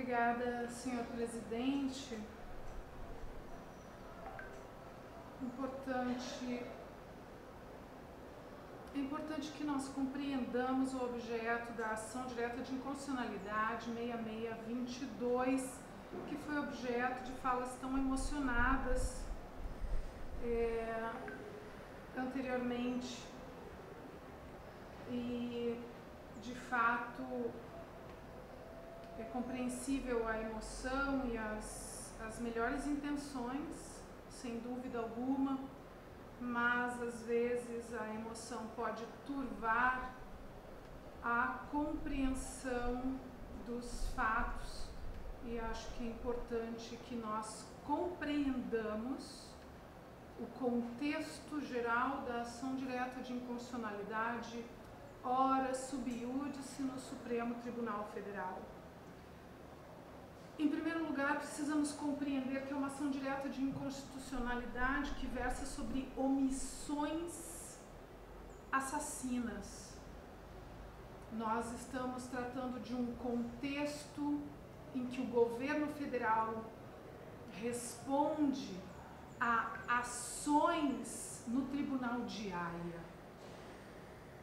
obrigada, senhor presidente. É importante que nós compreendamos o objeto da ação direta de inconstitucionalidade 6622, que foi objeto de falas tão emocionadas anteriormente. E, de fato, é compreensível a emoção e as melhores intenções, sem dúvida alguma, mas às vezes a emoção pode turvar a compreensão dos fatos, e acho que é importante que nós compreendamos o contexto geral da ação direta de inconstitucionalidade, ora sub iudice no Supremo Tribunal Federal. Em primeiro lugar, precisamos compreender que é uma ação direta de inconstitucionalidade que versa sobre omissões assassinas. Nós estamos tratando de um contexto em que o governo federal responde a ações no Tribunal de Haia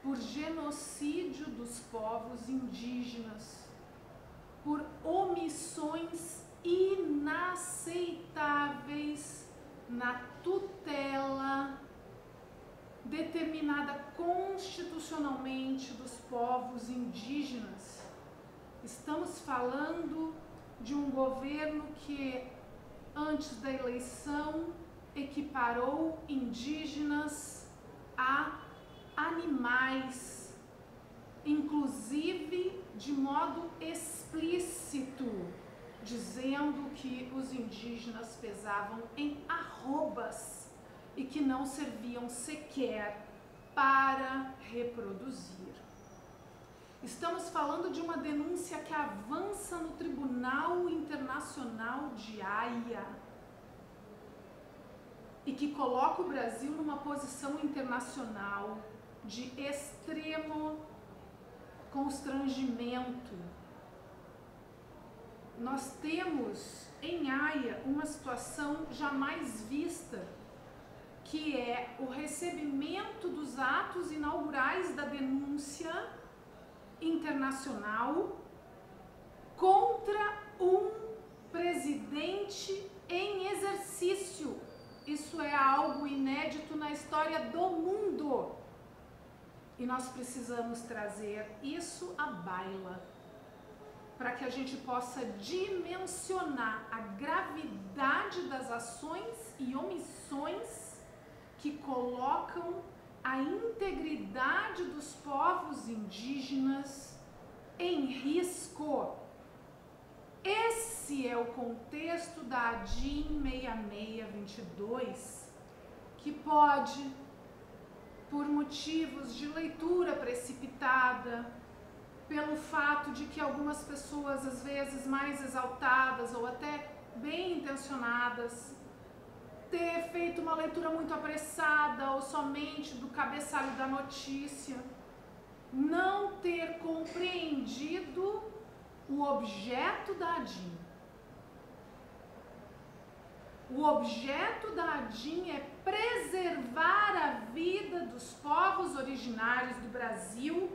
por genocídio dos povos indígenas, por omissões inaceitáveis na tutela determinada constitucionalmente dos povos indígenas. Estamos falando de um governo que, antes da eleição, equiparou indígenas a animais, inclusive de modo explícito, dizendo que os indígenas pesavam em arrobas e que não serviam sequer para reproduzir. Estamos falando de uma denúncia que avança no Tribunal Internacional de Haia e que coloca o Brasil numa posição internacional de extremo constrangimento. Nós temos em Haia uma situação jamais vista, que é o recebimento dos atos inaugurais da denúncia internacional contra um presidente em exercício. Isso é algo inédito na história do mundo. E nós precisamos trazer isso à baila, para que a gente possa dimensionar a gravidade das ações e omissões que colocam a integridade dos povos indígenas em risco. Esse é o contexto da ADIM 6622, que pode, por motivos de leitura precipitada, pelo fato de que algumas pessoas, às vezes mais exaltadas ou até bem intencionadas, ter feito uma leitura muito apressada ou somente do cabeçalho da notícia, não ter compreendido o objeto da ADIM. O objeto da ADIM é preservar a vida dos povos originários do Brasil,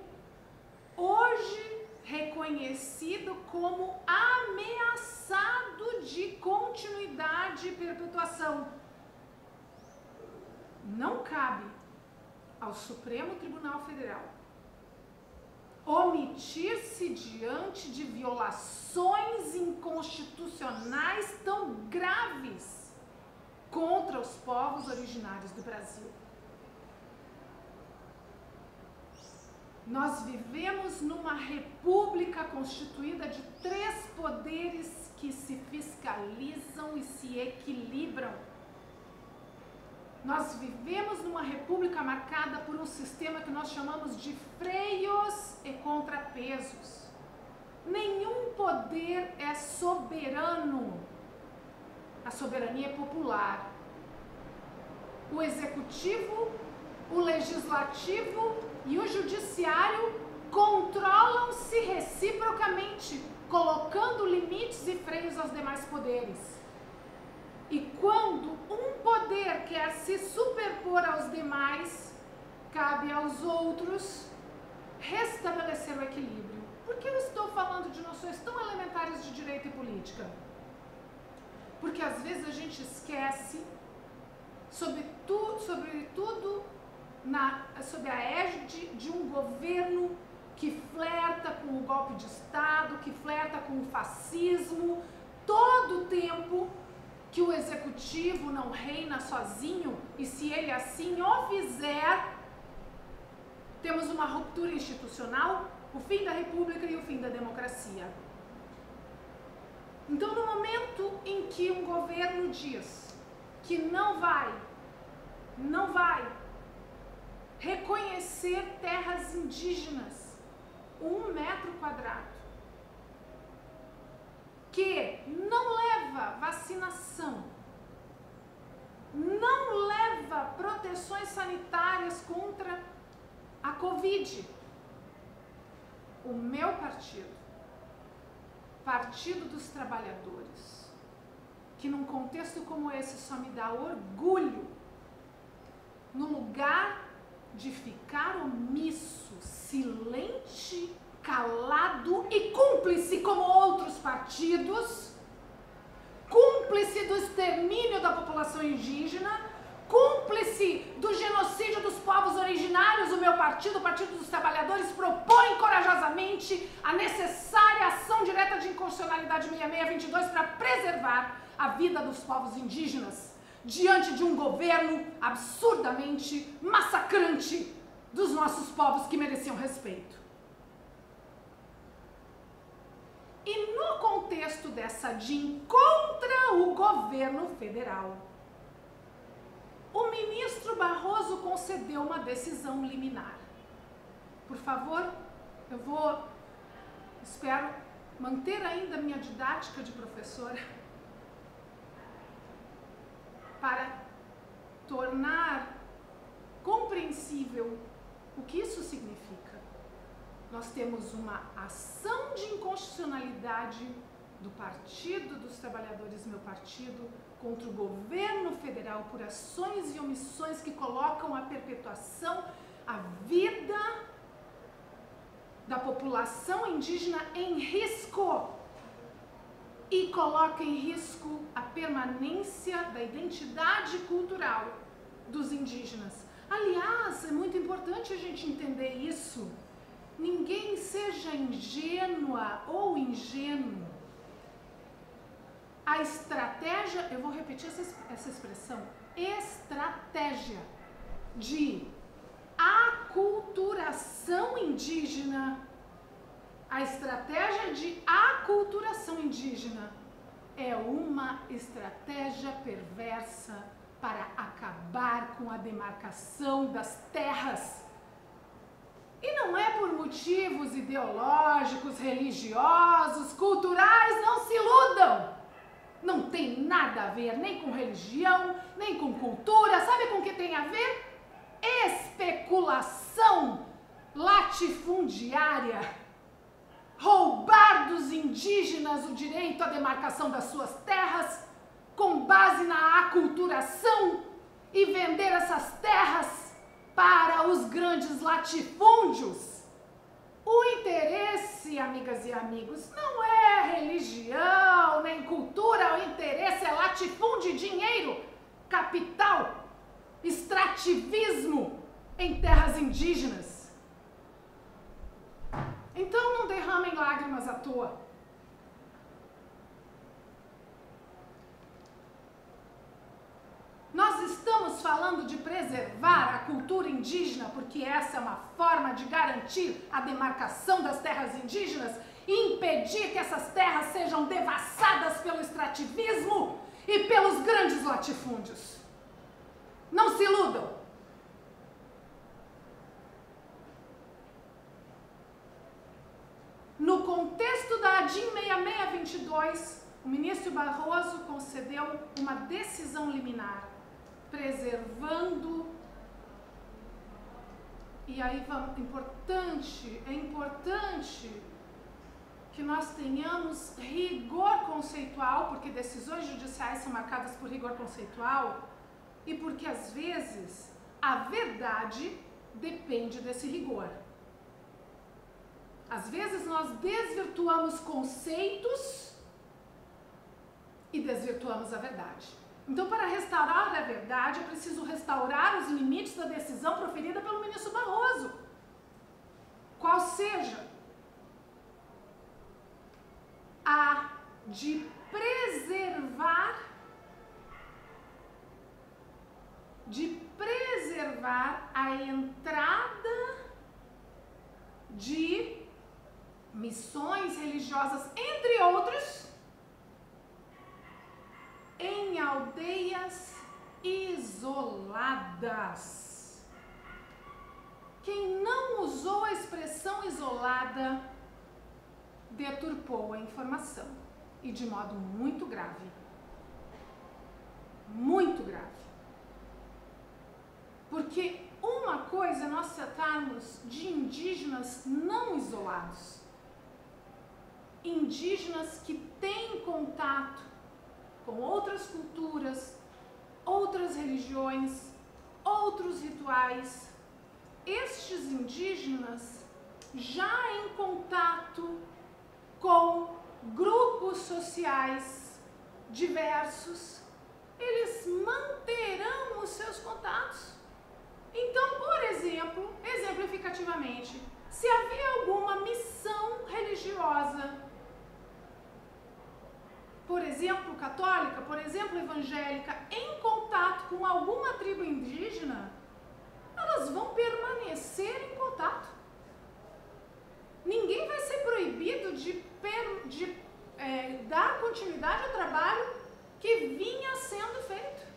hoje reconhecido como ameaçado de continuidade e perpetuação. Não cabe ao Supremo Tribunal Federal omitir-se diante de violações inconstitucionais tão graves contra os povos originários do Brasil. Nós vivemos numa república constituída de 3 poderes que se fiscalizam e se equilibram. Nós vivemos numa república marcada por um sistema que nós chamamos de freios e contrapesos. Nenhum poder é soberano. A soberania é popular. O executivo, o legislativo e o judiciário controlam-se reciprocamente. colocando limites e freios aos demais poderes. E quando um poder quer se superpor aos demais, cabe aos outros restabelecer o equilíbrio. Por que eu estou falando de noções tão elementares de direito e política? Porque às vezes a gente esquece, sobretudo sob a égide de um governo que flerta com o golpe de Estado, que flerta com o fascismo, todo o tempo que o executivo não reina sozinho, e se ele assim o fizer, temos uma ruptura institucional, o fim da república e o fim da democracia. Então, no momento em que um governo diz que não vai reconhecer terras indígenas, 1 metro quadrado, que não leva vacinação, não leva proteções sanitárias contra a Covid, o meu partido, Partido dos Trabalhadores, que num contexto como esse só me dá orgulho, no lugar de ficar omisso, silente, calado e cúmplice como outros partidos, cúmplice do extermínio da população indígena, cúmplice do genocídio dos povos originários, o meu partido, o Partido dos Trabalhadores, propõe corajosamente a necessária ação direta de inconstitucionalidade 6622 para preservar a vida dos povos indígenas diante de um governo absurdamente massacrante dos nossos povos que mereciam respeito. E no contexto dessa DIN contra o governo federal, o ministro Barroso concedeu uma decisão liminar. Por favor, espero manter ainda minha didática de professora para tornar compreensível o que isso significa. Nós temos uma ação de inconstitucionalidade do Partido dos Trabalhadores, meu partido, contra o governo federal por ações e omissões que colocam a perpetuação, a vida da população indígena em risco e coloca em risco a permanência da identidade cultural dos indígenas. Aliás, é muito importante a gente entender isso. Ninguém seja ingênua ou ingênuo. A estratégia, eu vou repetir essa expressão, estratégia de aculturação indígena, a estratégia de aculturação indígena é uma estratégia perversa para acabar com a demarcação das terras. E não é por motivos ideológicos, religiosos, culturais, não se iludam. Não tem nada a ver nem com religião, nem com cultura. Sabe com o que tem a ver? Especulação latifundiária. Roubar dos indígenas o direito à demarcação das suas terras com base na aculturação e vender essas terras para os grandes latifúndios. O interesse, amigas e amigos, não é religião nem cultura, o interesse é latifúndio, dinheiro, capital, extrativismo em terras indígenas. Então não derramem lágrimas à toa. Nós estamos falando de preservar a cultura indígena, porque essa é uma forma de garantir a demarcação das terras indígenas e impedir que essas terras sejam devassadas pelo extrativismo e pelos grandes latifúndios. Não se iludam. No contexto da ADIM 6622, o ministro Barroso concedeu uma decisão liminar, preservando, e aí é importante que nós tenhamos rigor conceitual, porque decisões judiciais são marcadas por rigor conceitual e porque, às vezes, a verdade depende desse rigor. Às vezes, nós desvirtuamos conceitos e desvirtuamos a verdade. Então, para restaurar a verdade, é preciso restaurar os limites da decisão proferida pelo ministro Barroso. Qual seja a de preservar a entrada de missões religiosas, entre outros, em aldeias isoladas. Quem não usou a expressão isolada deturpou a informação, e de modo muito grave. Muito grave. Porque uma coisa é nós tratarmos de indígenas não isolados, indígenas que têm contato com outras culturas, outras religiões, outros rituais. Estes indígenas, já em contato com grupos sociais diversos, eles manterão os seus contatos. Então, por exemplo, exemplificativamente, se havia alguma missão religiosa, por exemplo, católica, por exemplo, evangélica, em contato com alguma tribo indígena, elas vão permanecer em contato. Ninguém vai ser proibido de dar continuidade ao trabalho que vinha sendo feito.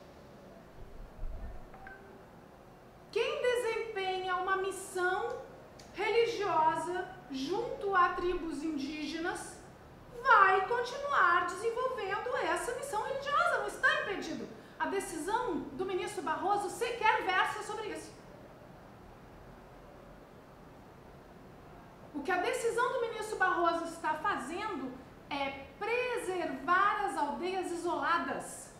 Quem desempenha uma missão religiosa junto a tribos indígenas vai continuar desenvolvendo essa missão religiosa, não está impedido. A decisão do ministro Barroso sequer versa sobre isso. O que a decisão do ministro Barroso está fazendo é preservar as aldeias isoladas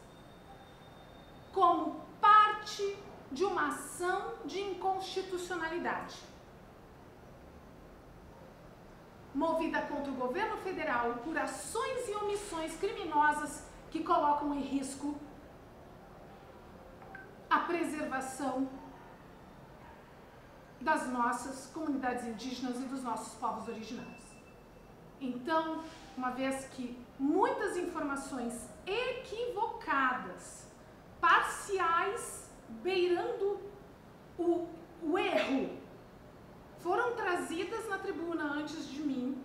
como parte de uma ação de inconstitucionalidade movida contra o governo federal por ações e omissões criminosas que colocam em risco a preservação das nossas comunidades indígenas e dos nossos povos originários. Então, uma vez que muitas informações equivocadas, parciais, beirando o erro, foram trazidas na tribuna antes de mim,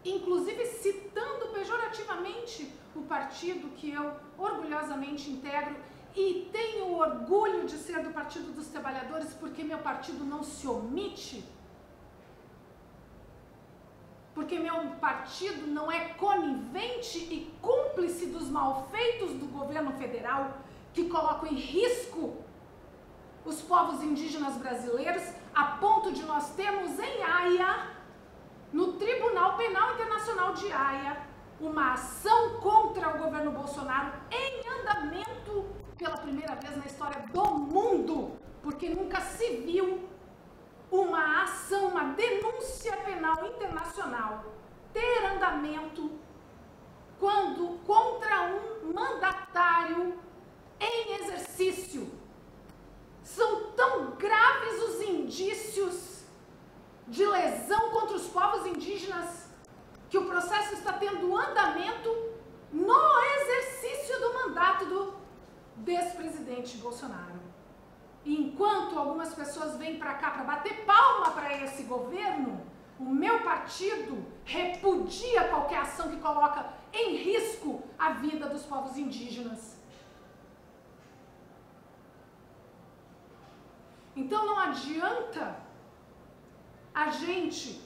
inclusive citando pejorativamente o partido que eu orgulhosamente integro e tenho orgulho de ser do Partido dos Trabalhadores, porque meu partido não se omite, porque meu partido não é conivente e cúmplice dos malfeitos do governo federal que colocam em risco os povos indígenas brasileiros, a ponto de nós termos em Haia, no Tribunal Penal Internacional de Haia, uma ação contra o governo Bolsonaro em andamento pela primeira vez na história do mundo, porque nunca se viu uma ação, uma denúncia penal internacional ter andamento quando contra um mandatário em exercício. São tão graves os indícios de lesão contra os povos indígenas que o processo está tendo andamento no exercício do mandato do ex-presidente Bolsonaro. E enquanto algumas pessoas vêm para cá para bater palma para esse governo, o meu partido repudia qualquer ação que coloca em risco a vida dos povos indígenas. Então não adianta a gente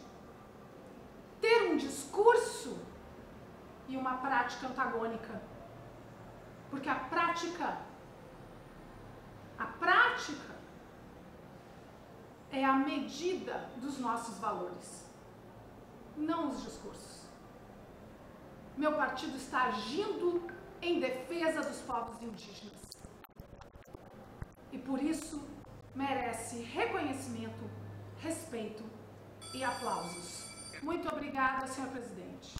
ter um discurso e uma prática antagônica, porque a prática é a medida dos nossos valores. não os discursos. Meu partido está agindo em defesa dos povos indígenas. E por isso merece reconhecimento, respeito e aplausos. Muito obrigada, senhor presidente.